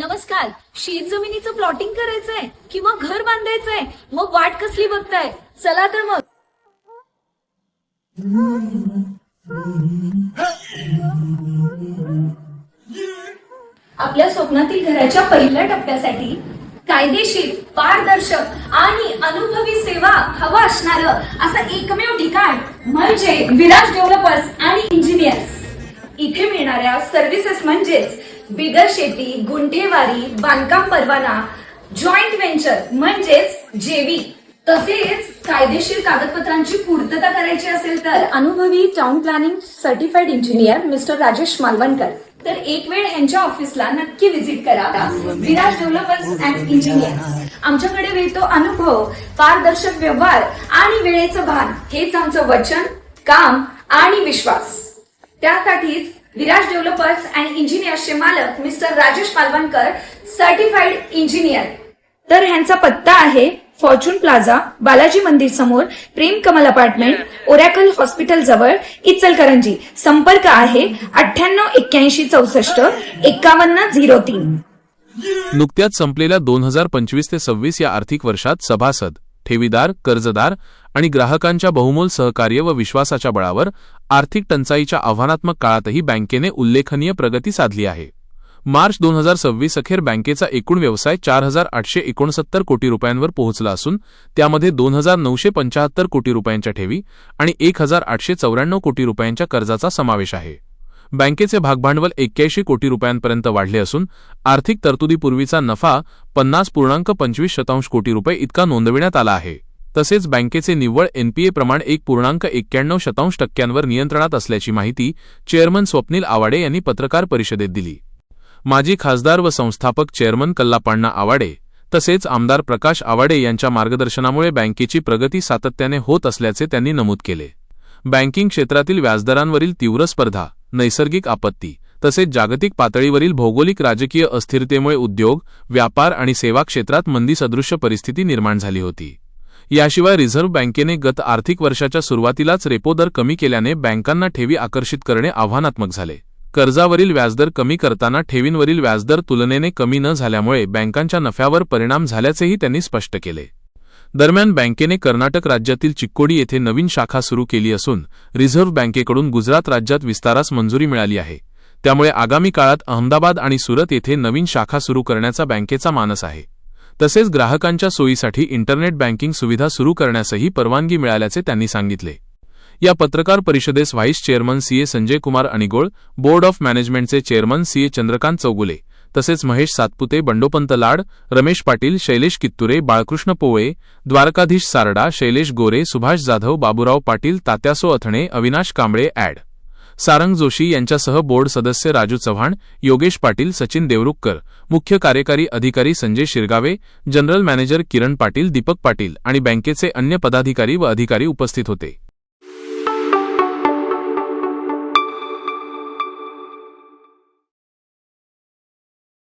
नमस्कार. शेत जमिनीचं प्लॉटिंग करायचंय किंवा घर बांधायचंय, मग वाट कसली बघताय? चला तर मग. आपल्या स्वप्नातील घराच्या पहिल्या टप्प्यासाठी कायदेशीर, पारदर्शक आणि अनुभवी सेवा हवा असणारं असं एकमेव ठिकाण म्हणजे विराज डेव्हलपर्स आणि इंजिनियर्स. इथे मिळणाऱ्या सर्व्हिसेस म्हणजेच बिगर शेती, गुंठेवारी, बांधकाम परवाना, जॉईंट व्हेंचर म्हणजेच जेवी, तसेच कायदेशीर कागदपत्रांची पूर्तता करायची असेल तर अनुभवी town planning certified engineer mister Rajesh Malvankar. तर एक वेळ यांच्या ऑफिसला नक्की व्हिजिट करा. Viraj developers and engineers. आमच्याकडे मिळतो अनुभव, पारदर्शक व्यवहार आणि वेळेचं भान. हेच आमचं वचन, काम आणि विश्वास. त्यासाठीच विराज डेव्हलपर्स अँड इंजिनियर्सचे मालक mister Rajesh Malvankar, certified engineer. तर ह्यांचा पत्ता आहे फॉर्च्यून प्लाझा, बालाजी मंदिर समोर, प्रेम कमल अपार्टमेंट, ओरॅकल हॉस्पिटल जवळ, इचलकरंजी. संपर्क आहे 9881645103. नुकत्याच संपलेल्या 2025 ते 26 या आर्थिक वर्षात सभासद, ठेवीदार, कर्जदार आणि ग्राहकांच्या बहुमोल सहकार्य व विश्वासाच्या बळावर आर्थिक टंचाईच्या आव्हानात्मक काळातही बँकेने उल्लेखनीय प्रगती साधली आहे. मार्च 2026 अखेर बँकेचा एकूण व्यवसाय 4869 कोटी रुपयांवर पोहोचला असून त्यामध्ये 2975 कोटी रुपयांच्या ठेवी आणि 1894 कोटी रुपयांच्या कर्जाचा समावेश आहे. बँकेचे भागभांडवल 81 कोटी रुपयांपर्यंत वाढले असून आर्थिक तरतुदीपूर्वीचा नफा 50.25% कोटी रुपये इतका नोंदविण्यात आला आहे. तसेच बँकेचे निव्वळ एनपीए प्रमाण 1.91% नियंत्रणात असल्याची माहिती चेअरमन स्वप्नील आवाडे यांनी पत्रकार परिषदेत दिली. माजी खासदार व संस्थापक चेअरमन कल्लापाण्णा आवाडे तसेच आमदार प्रकाश आवाडे यांच्या मार्गदर्शनामुळे बँकेची प्रगती सातत्याने होत असल्याचे त्यांनी नमूद केले. बँकिंग क्षेत्रातील व्याजदरांवरील तीव्र स्पर्धा, नैसर्गिक आपत्ती तसेच जागतिक पातळीवरील भौगोलिक राजकीय अस्थिरतेमुळे उद्योग, व्यापार आणि सेवा क्षेत्रात मंदीसदृश्य परिस्थिती निर्माण झाली होती. याशिवाय रिझर्व्ह बँकेने गत आर्थिक वर्षाच्या सुरुवातीलाच रेपो दर कमी केल्याने बँकांना ठेवी आकर्षित करणे आव्हानात्मक झाले. कर्जावरील व्याजदर कमी करताना ठेवींवरील व्याजदर तुलनेने कमी न झाल्यामुळे बँकांच्या नफ्यावर परिणाम झाल्याचेही त्यांनी स्पष्ट केले. दरम्यान बँकेने कर्नाटक राज्यातील चिक्कोडी येथे नवीन शाखा सुरू केली असून रिझर्व्ह बँकेकडून गुजरात राज्यात विस्तारास मंजुरी मिळाली आहे. त्यामुळे आगामी काळात अहमदाबाद आणि सुरत येथे नवीन शाखा सुरू करण्याचा बँकेचा मानस आहे. तसेच ग्राहकांच्या सोयीसाठी इंटरनेट बँकिंग सुविधा सुरू करण्यासही परवानगी मिळाल्याचे त्यांनी सांगितले. या पत्रकार परिषदेस vice chairman CA Sanjay Kumar Anigol, board of मॅनेजमेंटचे चेअरमन सीए चंद्रकांत चौगुले तसेच महेश सातपुते, बंडोपंत लाड, रमेश पाटील, शैलेश कित्तुरे, बाळकृष्ण पोवळे, द्वारकाधीश सारडा, शैलेश गोरे, सुभाष जाधव, बाबूराव पाटील, तात्यासो अथणे, अविनाश कांबळे, ॲड. सारंग जोशी यांच्यासह बोर्ड सदस्य राजू चव्हाण, योगेश पाटील, सचिन देवरुखकर, मुख्य कार्यकारी अधिकारी संजय शिरगावे, जनरल मॅनेजर किरण पाटील, दीपक पाटील आणि बँकेचे अन्य पदाधिकारी व अधिकारी उपस्थित होते.